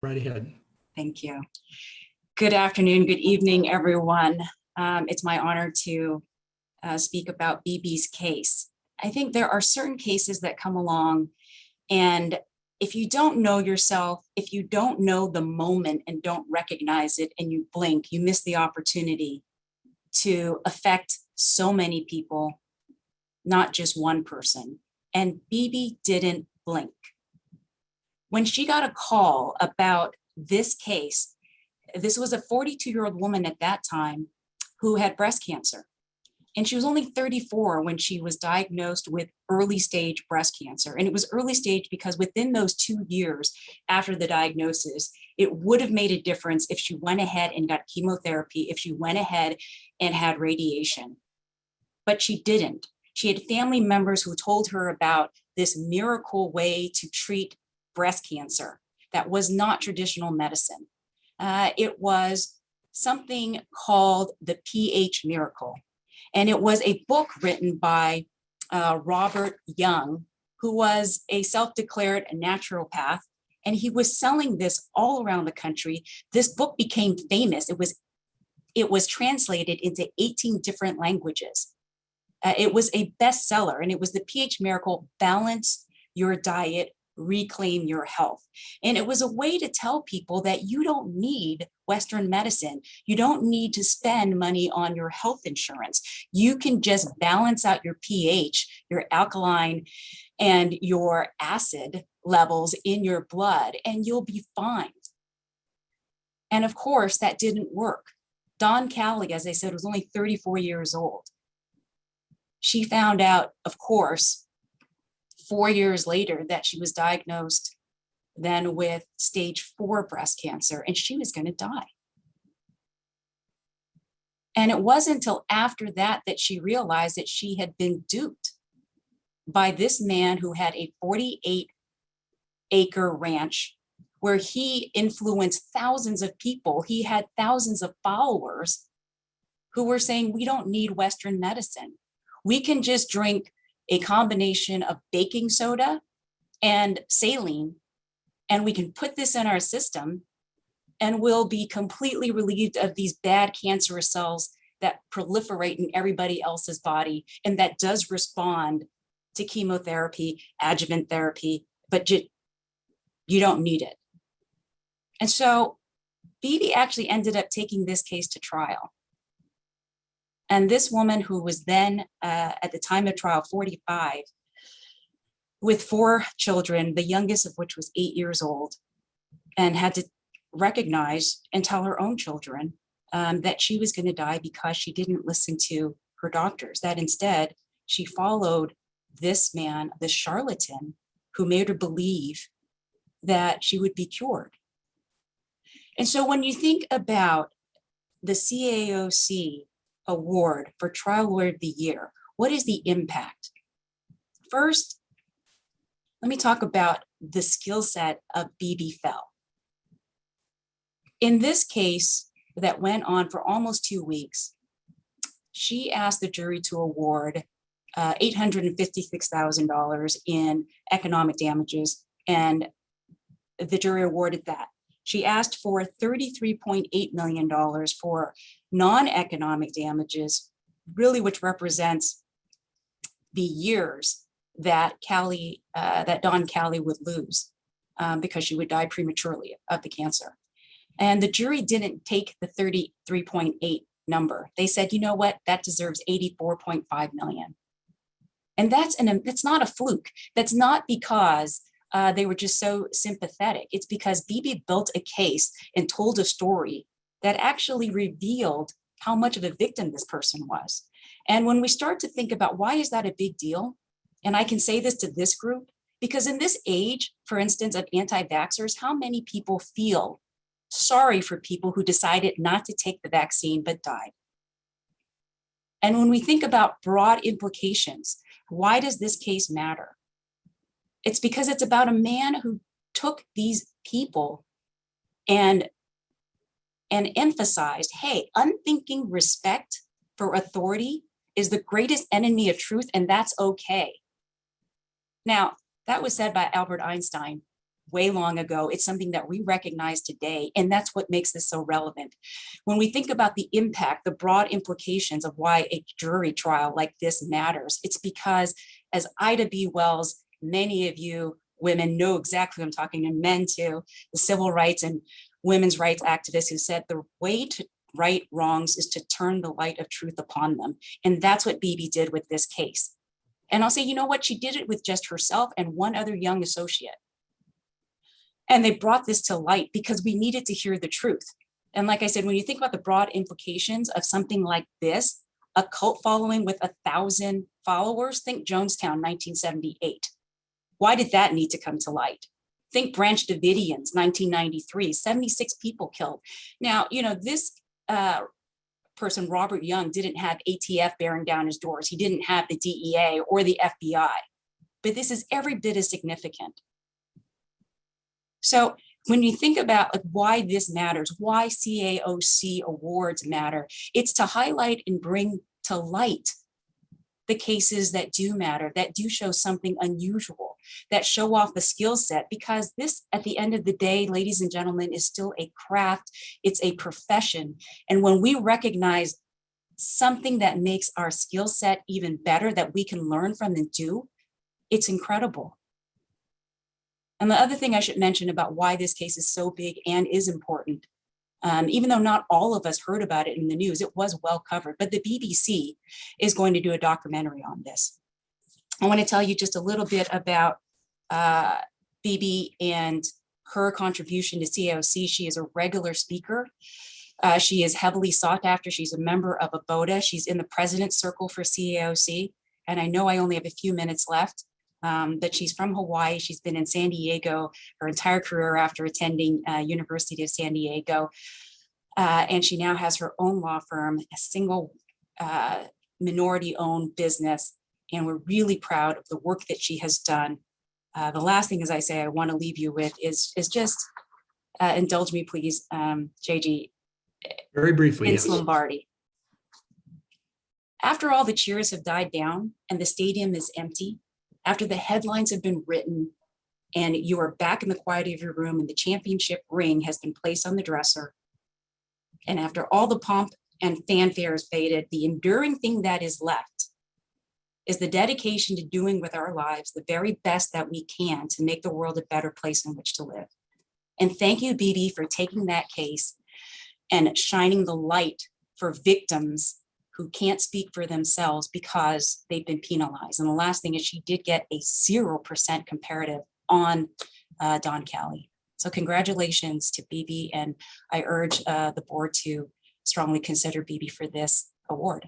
Right ahead. Thank you. Good afternoon, good evening, everyone. It's my honor to speak about Bibi's case. I think there are certain cases that come along, and if you don't know yourself, if you don't know the moment and don't recognize it and you blink, you miss the opportunity to affect so many people, not just one person. And Bibi didn't blink. When she got a call about this case, this was a 42-year-old woman at that time who had breast cancer. And she was only 34 when she was diagnosed with early stage breast cancer. And it was early stage because within those 2 years after the diagnosis, it would have made a difference if she went ahead and got chemotherapy, if she went ahead and had radiation. But she didn't. She had family members who told her about this miracle way to treat breast cancer that was not traditional medicine. It was something called the pH miracle. And it was a book written by Robert Young, who was a self-declared naturopath, and he was selling this all around the country. This book became famous. It was translated into 18 different languages. It was a bestseller, and it was the pH miracle: balance your diet, reclaim your health. And it was a way to tell people that you don't need Western medicine. You don't need to spend money on your health insurance. You can just balance out your pH, your alkaline and your acid levels in your blood, and you'll be fine. And of course, that didn't work. Dawn Cowley, as I said, was only 34 years old. She found out, of course, 4 years later that she was diagnosed then with stage 4 breast cancer, and she was going to die. And it wasn't until after that that she realized that she had been duped by this man who had a 48-acre ranch where he influenced thousands of people. He had thousands of followers who were saying, we don't need Western medicine. We can just drink a combination of baking soda and saline, and we can put this in our system and we'll be completely relieved of these bad cancerous cells that proliferate in everybody else's body and that does respond to chemotherapy, adjuvant therapy, but you don't need it. And so Bibi actually ended up taking this case to trial. And this woman, who was then, at the time of trial, 45, with 4 children, the youngest of which was 8 years old, and had to recognize and tell her own children that she was going to die because she didn't listen to her doctors, that instead she followed this man, this charlatan, who made her believe that she would be cured. And so when you think about the CAOC award for Trial Lawyer of the Year, what is the impact? First, let me talk about the skill set of Bibi Fell. In this case that went on for almost 2 weeks, she asked the jury to award $856,000 in economic damages, and the jury awarded that. She asked for $33.8 million for non-economic damages, really, which represents the years that Dawn Cowley would lose because she would die prematurely of the cancer. And the jury didn't take the 33.8 number. They said, you know what, that deserves 84.5 million. And that's not a fluke. That's not because they were just so sympathetic. It's because Bibi built a case and told a story that actually revealed how much of a victim this person was. And when we start to think about why is that a big deal, and I can say this to this group, because in this age, for instance, of anti-vaxxers, how many people feel sorry for people who decided not to take the vaccine but died? And when we think about broad implications, why does this case matter? It's because it's about a man who took these people and emphasized, hey, unthinking respect for authority is the greatest enemy of truth, and that's okay. Now, that was said by Albert Einstein, way long ago. It's something that we recognize today, and that's what makes this so relevant. When we think about the impact, the broad implications of why a jury trial like this matters, it's because, as Ida B. Wells, many of you women know exactly what I'm talking, and men too, the civil rights and women's rights activists who said the way to right wrongs is to turn the light of truth upon them. And that's what Bibi did with this case. And I'll say, you know what? She did it with just herself and one other young associate. And they brought this to light because we needed to hear the truth. And like I said, when you think about the broad implications of something like this, a cult following with 1,000 followers, think Jonestown, 1978. Why did that need to come to light? Think Branch Davidians, 1993, 76 people killed. Now, you know, this person, Robert Young, didn't have ATF bearing down his doors. He didn't have the DEA or the FBI, but this is every bit as significant. So when you think about like why this matters, why CAOC awards matter, it's to highlight and bring to light the cases that do matter, that do show something unusual, that show off the skill set, because this, at the end of the day, ladies and gentlemen, is still a craft, it's a profession. And when we recognize something that makes our skill set even better, that we can learn from and do, it's incredible. And the other thing I should mention about why this case is so big and is important, even though not all of us heard about it in the news, it was well covered, but the BBC is going to do a documentary on this. I want to tell you just a little bit about Bibi and her contribution to CAOC. She is a regular speaker. She is heavily sought after. She's a member of ABOTA. She's in the president's circle for CAOC. And I know I only have a few minutes left, but she's from Hawaii. She's been in San Diego her entire career after attending University of San Diego. And she now has her own law firm, a single minority-owned business. And we're really proud of the work that she has done. The last thing, as I say, I want to leave you with is just indulge me, please, JG. Very briefly, Vince yes. Lombardi. After all the cheers have died down and the stadium is empty, after the headlines have been written and you are back in the quiet of your room and the championship ring has been placed on the dresser, and after all the pomp and fanfare is faded, the enduring thing that is left is the dedication to doing with our lives the very best that we can to make the world a better place in which to live. And thank you, Bibi, for taking that case and shining the light for victims who can't speak for themselves because they've been penalized. And the last thing is she did get a 0% comparative on Don Kelly. So congratulations to Bibi, and I urge the board to strongly consider Bibi for this award.